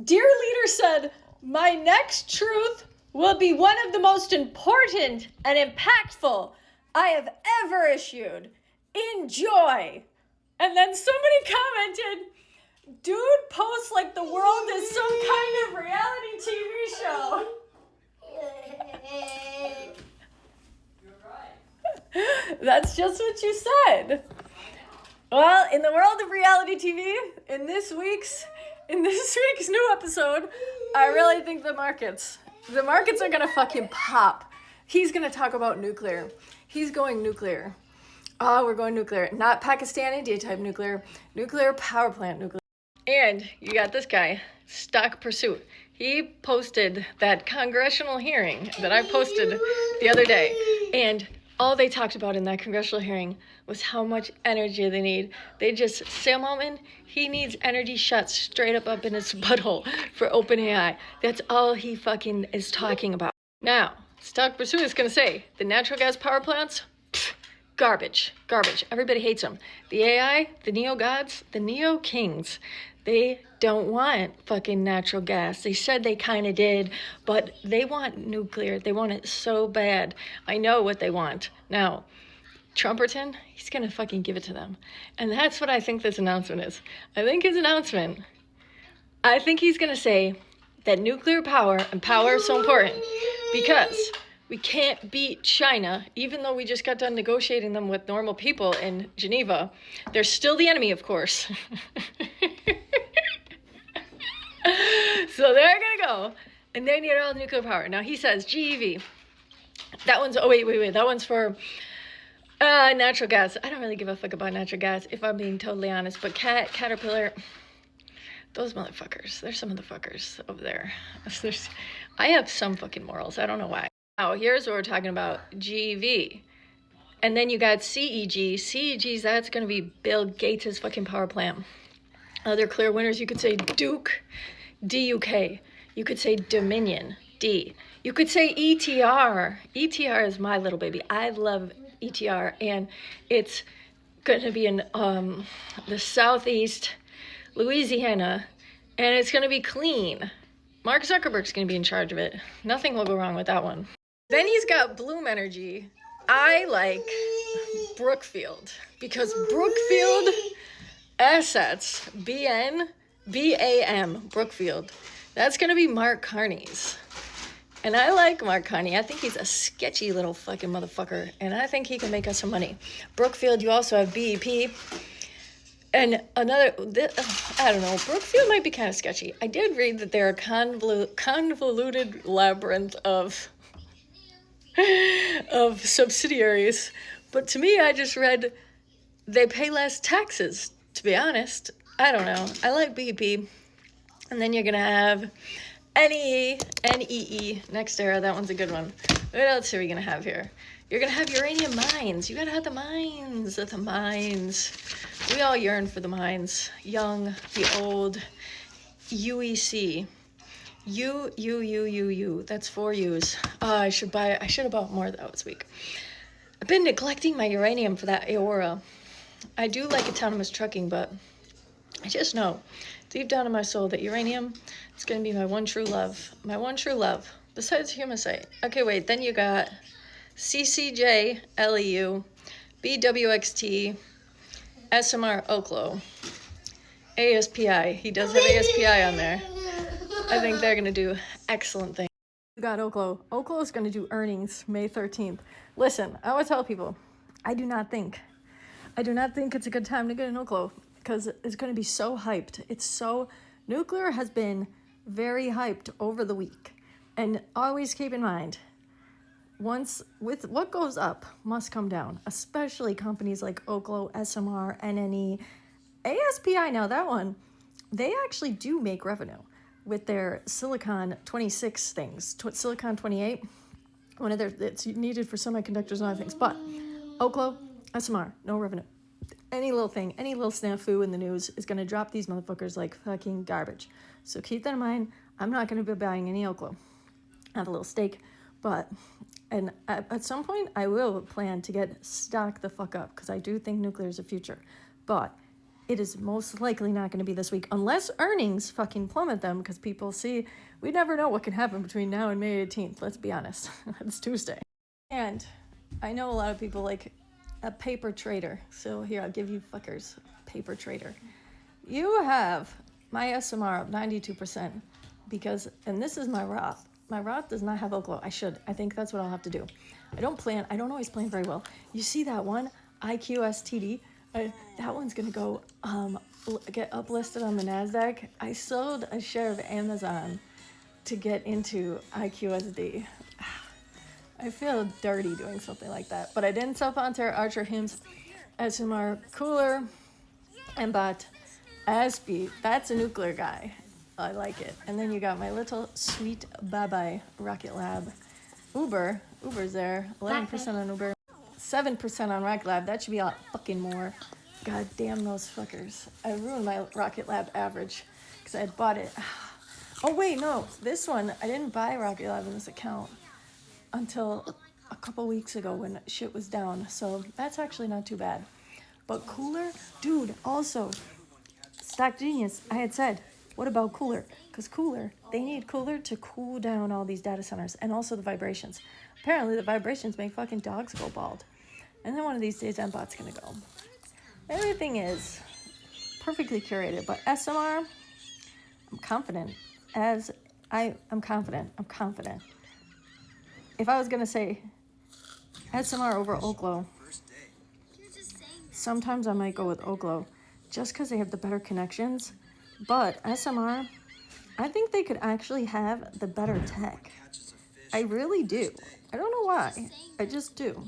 Dear leader said, my next truth will be one of the most important and impactful I have ever issued. Enjoy. And then somebody commented, dude posts like the world is some kind of reality TV show. That's just what you said. Well, in the world of reality TV, in this week's new episode, I really think the markets are gonna fucking pop. He's gonna talk about nuclear. He's going nuclear. Oh, we're going nuclear. Not Pakistan, India type nuclear. Nuclear power plant nuclear. And you got this guy, Stock Pursuit. He posted that congressional hearing that I posted the other day. And all they talked about in that congressional hearing was how much energy they need. They just, Sam Altman, he needs energy shut straight up in his butthole for OpenAI. That's all he fucking is talking about. Now, Stock Pursuit is gonna say, the natural gas power plants, garbage. Everybody hates them. The AI, the neo-gods, the neo-kings, they don't want fucking natural gas. They said they kind of did, but they want nuclear. They want it so bad. I know what they want. Now, Trumperton, he's going to fucking give it to them. And that's what I think this announcement is. I think he's going to say that nuclear power and power is so important because we can't beat China, even though we just got done negotiating them with normal people in Geneva. They're still the enemy, of course. So they're gonna go, and they need all the nuclear power. Now he says GEV. That one's, oh wait. That one's for natural gas. I don't really give a fuck about natural gas, if I'm being totally honest. But Caterpillar, those motherfuckers, there's some of the fuckers over there. I have some fucking morals. I don't know why. Now, here's what we're talking about, GEV. And then you got CEG. CEGs, that's going to be Bill Gates' fucking power plant. Other clear winners, you could say Duke, DUK. You could say Dominion, D. You could say ETR. ETR is my little baby. I love ETR, and it's going to be in the southeast Louisiana, and it's going to be clean. Mark Zuckerberg's going to be in charge of it. Nothing will go wrong with that one. Then he's got Bloom Energy. I like Brookfield because Brookfield Assets, BAM, Brookfield. That's going to be Mark Carney's. And I like Mark Carney. I think he's a sketchy little fucking motherfucker. And I think he can make us some money. Brookfield, you also have BEP. And another, I don't know, Brookfield might be kind of sketchy. I did read that they're a convoluted labyrinth of subsidiaries. But to me, I just read they pay less taxes, to be honest. I don't know. I like BEP. And then you're going to have NEE, next era. That one's a good one. What else are we going to have here? You're going to have uranium mines. You got to have the mines. We all yearn for the mines. Young, the old, UEC. U. That's 4 U's. I should have bought more though this week. I've been neglecting my uranium for that Aora. I do like autonomous trucking, but I just know deep down in my soul that uranium is going to be my one true love. My one true love, besides humusite. Okay, wait, then you got CCJ, LEU, BWXT, SMR, Oklo, ASPI. He does have ASPI on there. I think they're going to do excellent things. You got Oklo. Oklo is going to do earnings May 13th. Listen, I always tell people, I do not think it's a good time to get an Oklo because it's going to be so hyped. Nuclear has been very hyped over the week. And always keep in mind, with what goes up must come down, especially companies like Oklo, SMR, NNE, ASPI. Now that one, they actually do make revenue with their Silicon 26 things, Silicon 28, it's needed for semiconductors and other things. But Oklo, SMR, no revenue. Any little thing, any little snafu in the news is going to drop these motherfuckers like fucking garbage. So keep that in mind. I'm not going to be buying any Oklo. I have a little stake, and at some point I will plan to get stocked the fuck up because I do think nuclear is the future. But it is most likely not going to be this week unless earnings fucking plummet them, because people see, we never know what can happen between now and May 18th. Let's be honest. It's Tuesday. And I know a lot of people like a paper trader. So here, I'll give you fuckers paper trader. You have my SMR up 92% because, and this is my Roth. My Roth does not have oak glow. I think that's what I'll have to do. I don't always plan very well. You see that one, IQSTD? That one's gonna go get uplisted on the NASDAQ. I sold a share of Amazon to get into IQSD. I feel dirty doing something like that, but I didn't sell Pantera, Archer, Hims, SMR, Cooler, and bought Aspie. That's a nuclear guy. I like it. And then you got my little sweet bye-bye Rocket Lab. Uber's there. 11% on Uber. 7% on Rocket Lab. That should be a lot fucking more. God damn those fuckers. I ruined my Rocket Lab average because I had bought it. Oh wait, no. This one, I didn't buy Rocket Lab in this account until a couple weeks ago when shit was down. So that's actually not too bad. But Cooler, dude, also, Stock Genius, I had said, what about Cooler? Because Cooler, they need Cooler to cool down all these data centers and also the vibrations. Apparently the vibrations make fucking dogs go bald. And then one of these days, MBot's gonna go. Everything is perfectly curated, but SMR, I'm confident. I'm confident. If I was gonna say SMR over Oklo, sometimes I might go with Oklo just because they have the better connections. But SMR, I think they could actually have the better tech. I really do. I don't know why. I just do.